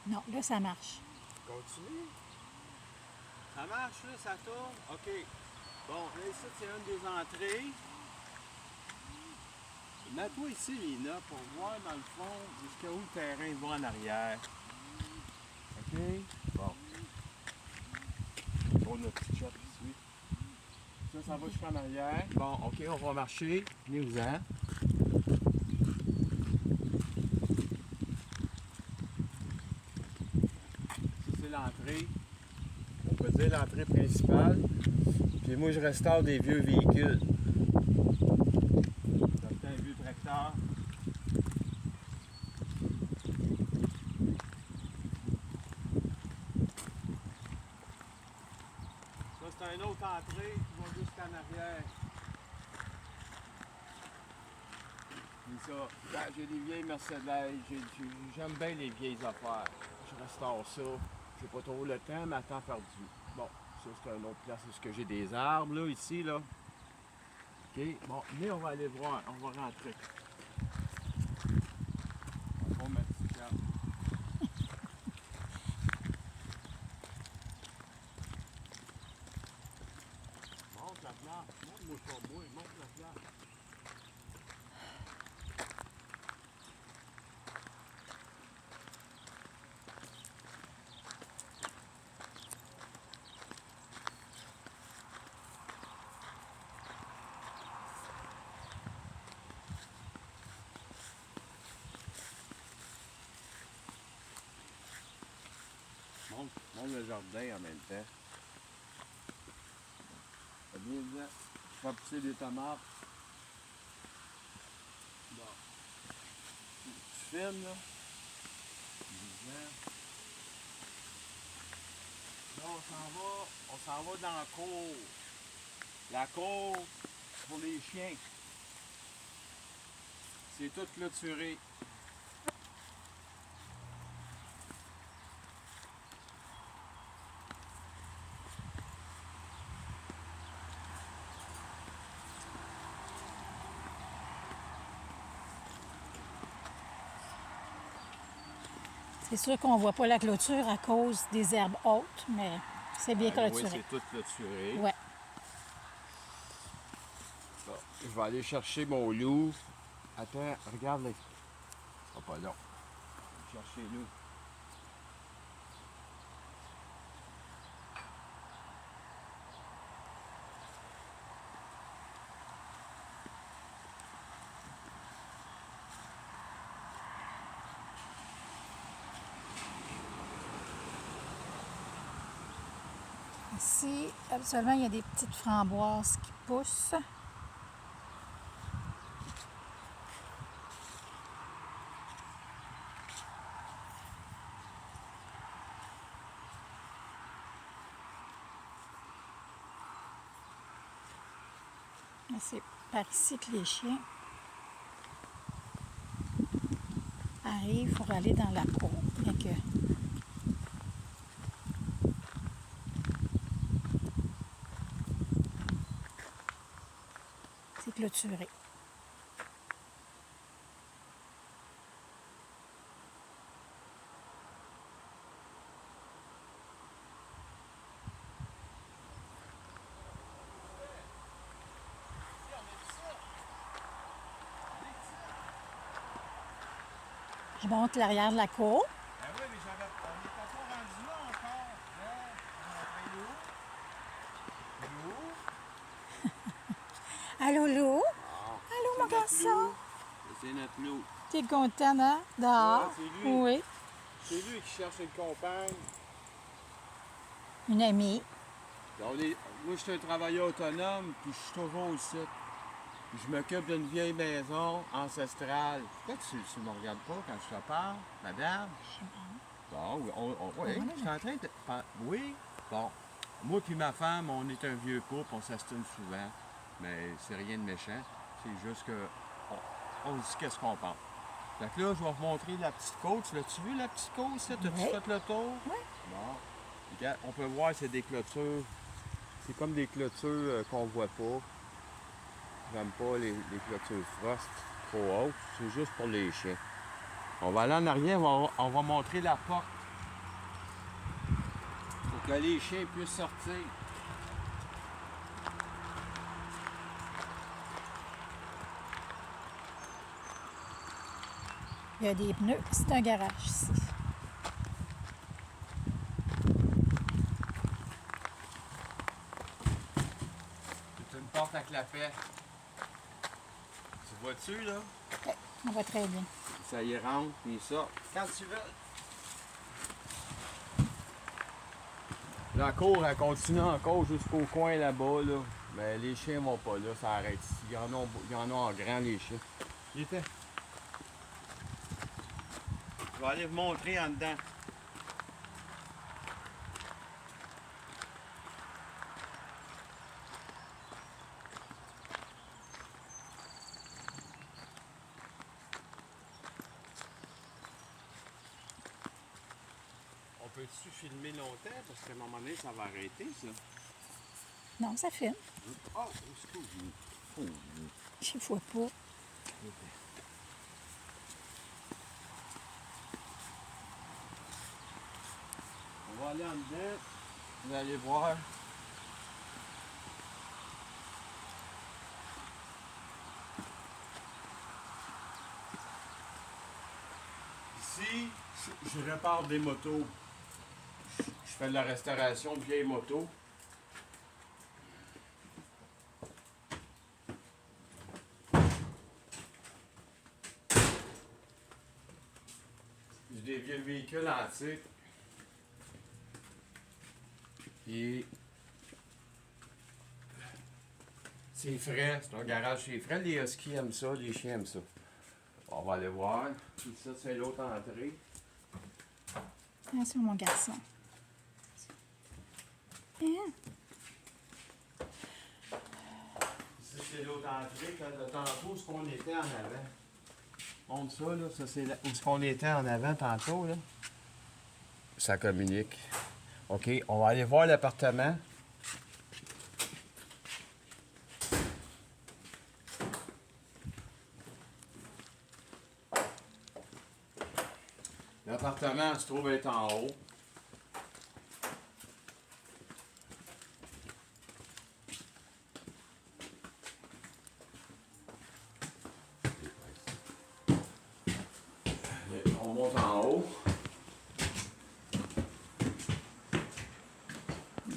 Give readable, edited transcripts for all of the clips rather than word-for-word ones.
Non, là, ça marche. Continue. Ça marche, là, ça tourne? OK. Bon, là, ici, c'est une des entrées. Mets-toi ici, Lina, pour voir, dans le fond, jusqu'à où le terrain va en arrière. OK? Bon. On a notre petit chat ici. Ça va jusqu'en arrière. Bon, OK, on va marcher. Venez-vous-en. Ça, c'est l'entrée. On peut dire l'entrée principale. Puis moi, je restaure des vieux véhicules. C'est un vieux tracteur. Ça, c'est une autre entrée qui va jusqu'en arrière. Puis ça, quand j'ai des vieilles Mercedes, j'aime bien les vieilles affaires. Je restaure ça. J'ai pas trop le temps, mais à temps perdu. Bon, ça, c'est une autre place où est-ce que j'ai des arbres, là, ici, là. OK, bon, mais on va aller voir, on va rentrer. On va ma petite carte. Monte la place, monte-moi pas moi, monte la place. Monte le jardin en même temps. Bien dedans. Je vais pousser des tomates. Bon. Tu filmes, là. Bien. Là, on s'en va dans la cour. La cour pour les chiens. C'est tout clôturé. C'est sûr qu'on ne voit pas la clôture à cause des herbes hautes, mais c'est bien Oui, clôturé. c'est tout clôturé. Ouais. Bon, je vais aller chercher mon loup. Attends, regarde les. Oh, pas long. Je vais chercher le loup. Ici, habituellement, il y a des petites framboises qui poussent. C'est par ici que les chiens arrivent pour aller dans la cour. Bien que c'est clôturé. Je monte l'arrière de la cour. Ah oui, mais on n'est pas rendu là encore. Là, on a Allô, Lou? Ah, Allô, c'est mon notre garçon? loup. C'est notre loup. T'es content, hein? Dehors? Ah, c'est lui. Oui. C'est lui qui cherche une compagne. Une amie. Moi, je suis un travailleur autonome, puis je suis toujours ici. Je m'occupe d'une vieille maison ancestrale. Pourquoi tu ne me regardes pas quand je te parle, madame? Bon, oui, je suis en train de... Oui, bon. Moi puis ma femme, on est un vieux couple, on s'astine souvent. Mais c'est rien de méchant. C'est juste que on dit qu'est-ce qu'on pense. Fait que là, je vais vous montrer la petite côte. L'as-tu vu, la petite côte, ça? T'as-tu Oui. fait le tour? Oui. Bon. Regarde, on peut voir, c'est des clôtures. C'est comme des clôtures qu'on voit pas. J'aime pas les clôtures frost trop hautes. C'est juste pour les chiens. On va aller en arrière, on va montrer la porte Que les chiens puissent sortir. Il y a des pneus. C'est un garage ici. C'est une porte à clapet. Tu vois-tu, là? Oui, on voit très bien. Ça y rentre, puis ça. Quand tu veux. La cour, elle continue encore jusqu'au coin là-bas, là. Mais les chiens vont pas là, ça arrête ici. Il y en a en grand, les chiens. Il était. Je vais aller vous montrer en dedans. On peut-tu filmer longtemps? Parce qu'à un moment donné, ça va arrêter, ça. Non, ça filme. Oh, excuse-moi. Je ne vois pas. On va aller en dedans. Vous allez voir. Ici, je répare des motos. Je fais de la restauration de vieilles motos. J'ai des vieux véhicules antiques. Et c'est frais, c'est un garage c'est frais. Les huskies aiment ça, les chiens aiment ça. On va aller voir. Puis ça, c'est l'autre entrée. Ah, c'est mon garçon. Hein? Ça, c'est l'autre entrée. Quand de tantôt, où ce qu'on était en avant. Montre ça, là. Ça, c'est où ce qu'on était en avant tantôt, là. Ça communique. OK, on va aller voir l'appartement. L'appartement se trouve être en haut. On monte en haut.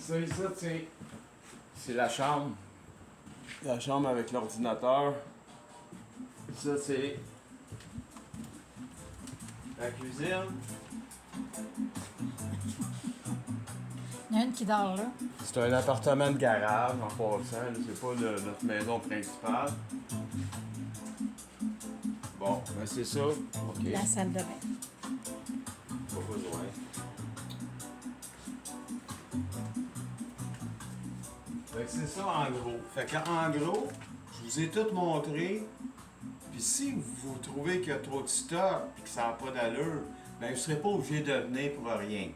Ça ici, c'est la chambre. La chambre avec l'ordinateur. Ça, c'est la cuisine. Il y en a une qui dort là. C'est un appartement de garage en passant. Là, c'est pas notre maison principale. Bon, ben c'est ça. OK. La salle de bain. Pas besoin. Fait que c'est ça en gros. Fait qu'en gros, je vous ai tout montré. Puis si vous trouvez qu'il y a trop de stock et que ça n'a pas d'allure, ben vous ne serez pas obligé de venir pour rien.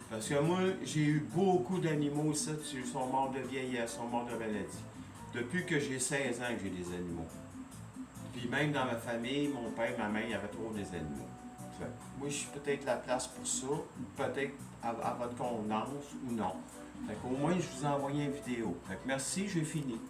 Parce que moi, j'ai eu beaucoup d'animaux ici qui sont morts de vieillesse, sont morts de maladie. Depuis que j'ai 16 ans que j'ai des animaux. Puis même dans ma famille, mon père, ma mère, il y avait trop des animaux. Fait que moi, je suis peut-être la place pour ça, peut-être à votre convenance ou non. Fait qu'au moins, je vous ai envoyé une vidéo. Fait que merci, j'ai fini.